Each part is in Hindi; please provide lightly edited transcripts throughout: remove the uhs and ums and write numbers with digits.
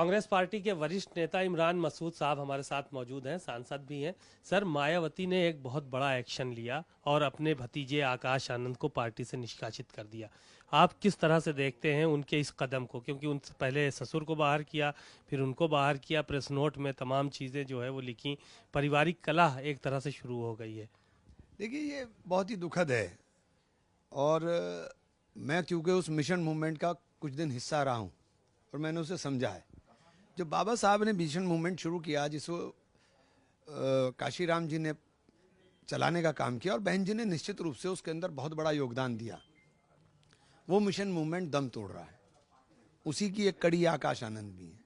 कांग्रेस पार्टी के वरिष्ठ नेता इमरान मसूद साहब हमारे साथ मौजूद हैं, सांसद भी हैं। सर, मायावती ने एक बहुत बड़ा एक्शन लिया और अपने भतीजे आकाश आनंद को पार्टी से निष्कासित कर दिया। आप किस तरह से देखते हैं उनके इस कदम को? क्योंकि उनसे पहले ससुर को बाहर किया, फिर उनको बाहर किया, प्रेस नोट में तमाम चीज़ें जो है वो लिखी, पारिवारिक कलह एक तरह से शुरू हो गई है। देखिए, ये बहुत ही दुखद है। और मैं क्योंकि उस मिशन मूवमेंट का कुछ दिन हिस्सा रहा हूँ और मैंने उसे समझा है। जब बाबा साहब ने मिशन मूवमेंट शुरू किया, जिसको काशीराम जी ने चलाने का काम किया और बहन जी ने निश्चित रूप से उसके अंदर बहुत बड़ा योगदान दिया, वो मिशन मूवमेंट दम तोड़ रहा है। उसी की एक कड़ी आकाश आनंद भी है।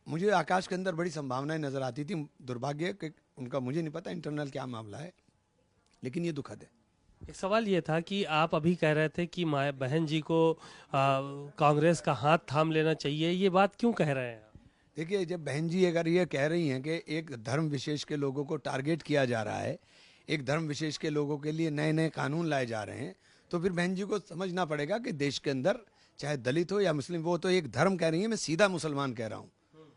मुझे आकाश के अंदर बड़ी संभावनाएं नजर आती थी। दुर्भाग्य कि उनका मुझे नहीं पता इंटरनल क्या मामला है, लेकिन ये दुखद है। एक सवाल ये था कि आप अभी कह रहे थे कि माया बहन जी को कांग्रेस का हाथ थाम लेना चाहिए, ये बात क्यों कह रहे हैं आप? देखिए, जब बहन जी अगर ये कह रही हैं कि एक धर्म विशेष के लोगों को टारगेट किया जा रहा है, एक धर्म विशेष के लोगों के लिए नए नए कानून लाए जा रहे हैं, तो फिर बहन जी को समझना पड़ेगा कि देश के अंदर चाहे दलित हो या मुस्लिम, वो तो एक धर्म कह रही है, मैं सीधा मुसलमान कह रहा हूँ।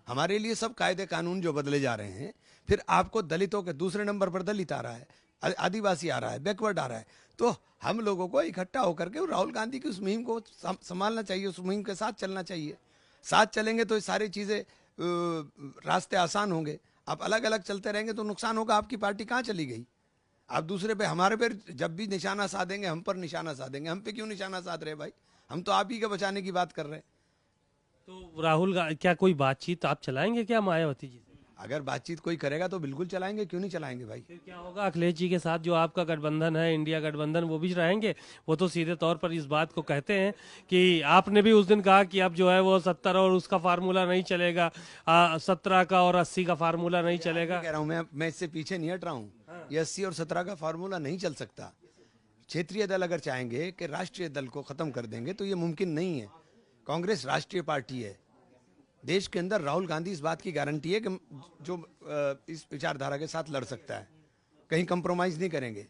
हमारे लिए सब कायदे कानून जो बदले जा रहे हैं, फिर आपको दलितों के दूसरे नंबर पर दलित आ रहा है, आदिवासी आ रहा है, बैकवर्ड आ रहा है। तो हम लोगों को इकट्ठा होकर के राहुल गांधी की उस मुहिम को संभालना चाहिए, उस मुहिम के साथ चलना चाहिए। साथ चलेंगे तो ये सारी चीज़ें रास्ते आसान होंगे। आप अलग अलग चलते रहेंगे तो नुकसान होगा। आपकी पार्टी कहाँ चली गई? आप दूसरे पे, हमारे पे जब भी निशाना साधेंगे, हम पर निशाना साधेंगे। हम पे क्यों निशाना साध रहे भाई? हम तो आप ही के बचाने की बात कर रहे हैं। तो क्या कोई बातचीत आप चलाएंगे क्या मायावती जी से? अगर बातचीत कोई करेगा तो बिल्कुल चलाएंगे, क्यों नहीं चलाएंगे भाई। फिर क्या होगा अखिलेश जी के साथ जो आपका गठबंधन है, इंडिया गठबंधन, वो भी रहेंगे? वो तो सीधे तौर पर इस बात को कहते हैं कि आपने भी उस दिन कहा कि अब जो है वो 70 और उसका फार्मूला नहीं चलेगा, 17 का और 80 का फार्मूला नहीं चलेगा। कह रहा हूँ मैं इससे पीछे नहीं हट रहा हूँ। ये 80 और 17 का फार्मूला नहीं चल सकता। क्षेत्रीय दल अगर चाहेंगे कि राष्ट्रीय दल को खत्म कर देंगे तो ये मुमकिन नहीं है। कांग्रेस राष्ट्रीय पार्टी है। देश के अंदर राहुल गांधी इस बात की गारंटी है कि जो इस विचारधारा के साथ लड़ सकता है, कहीं कंप्रोमाइज नहीं करेंगे।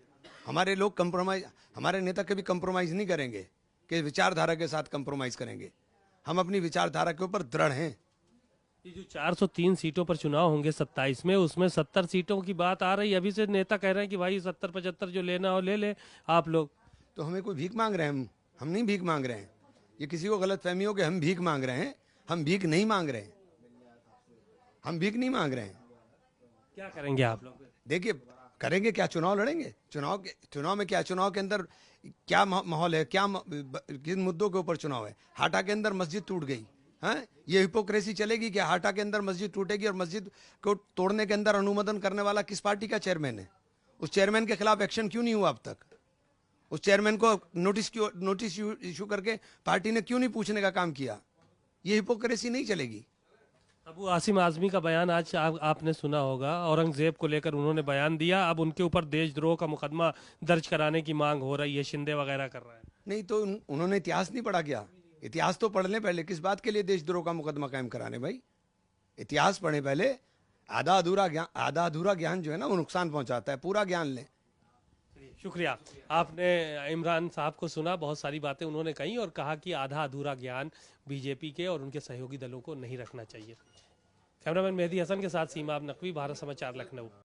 हमारे लोग कंप्रोमाइज, हमारे नेता कभी कंप्रोमाइज नहीं करेंगे कि विचारधारा के साथ कंप्रोमाइज करेंगे। हम अपनी विचारधारा के ऊपर दृढ़ हैं। ये जो 403 सीटों पर चुनाव होंगे 27 में, उसमें 70 सीटों की बात आ रही है। अभी से नेता कह रहे हैं कि भाई 70-75 जो लेना हो ले ले आप लोग। तो हमें कोई भीख मांग रहे हैं? हम नहीं भीख मांग रहे हैं। ये किसी को गलत फहमी हो कि हम भीख मांग रहे हैं। हम भीख नहीं मांग रहे हैं। हम भीख नहीं मांग रहे हैं। क्या करेंगे आप लोग? देखिए, करेंगे क्या? चुनाव लड़ेंगे। चुनाव में क्या, चुनाव के अंदर क्या माहौल है, क्या किन मुद्दों के ऊपर चुनाव है? हाटा के अंदर मस्जिद टूट गई है, ये हिपोक्रेसी चलेगी कि हाटा के अंदर मस्जिद टूटेगी और मस्जिद को तोड़ने के अंदर अनुमोदन करने वाला किस पार्टी का चेयरमैन है? उस चेयरमैन के खिलाफ एक्शन क्यों नहीं हुआ अब तक? उस चेयरमैन को नोटिस इशू करके पार्टी ने क्यों नहीं पूछने का काम किया? ये हिपोक्रेसी नहीं चलेगी। अबू आसिम आजमी का बयान आज आपने सुना होगा। औरंगजेब को लेकर उन्होंने बयान दिया, अब उनके ऊपर देशद्रोह का मुकदमा दर्ज कराने की मांग हो रही है, शिंदे वगैरह कर रहा है। नहीं तो उन्होंने इतिहास नहीं पढ़ा क्या? इतिहास तो पढ़ लें पहले। किस बात के लिए देशद्रोह का मुकदमा कायम कराने भाई? इतिहास पढ़े पहले। आधा अधूरा ज्ञान जो है ना, वो नुकसान पहुंचाता है। पूरा ज्ञान लें। शुक्रिया। आपने इमरान साहब को सुना, बहुत सारी बातें उन्होंने कही और कहा कि आधा अधूरा ज्ञान बीजेपी के और उनके सहयोगी दलों को नहीं रखना चाहिए। कैमरामैन मेहदी हसन के साथ सीमा नकवी, भारत समाचार, लखनऊ।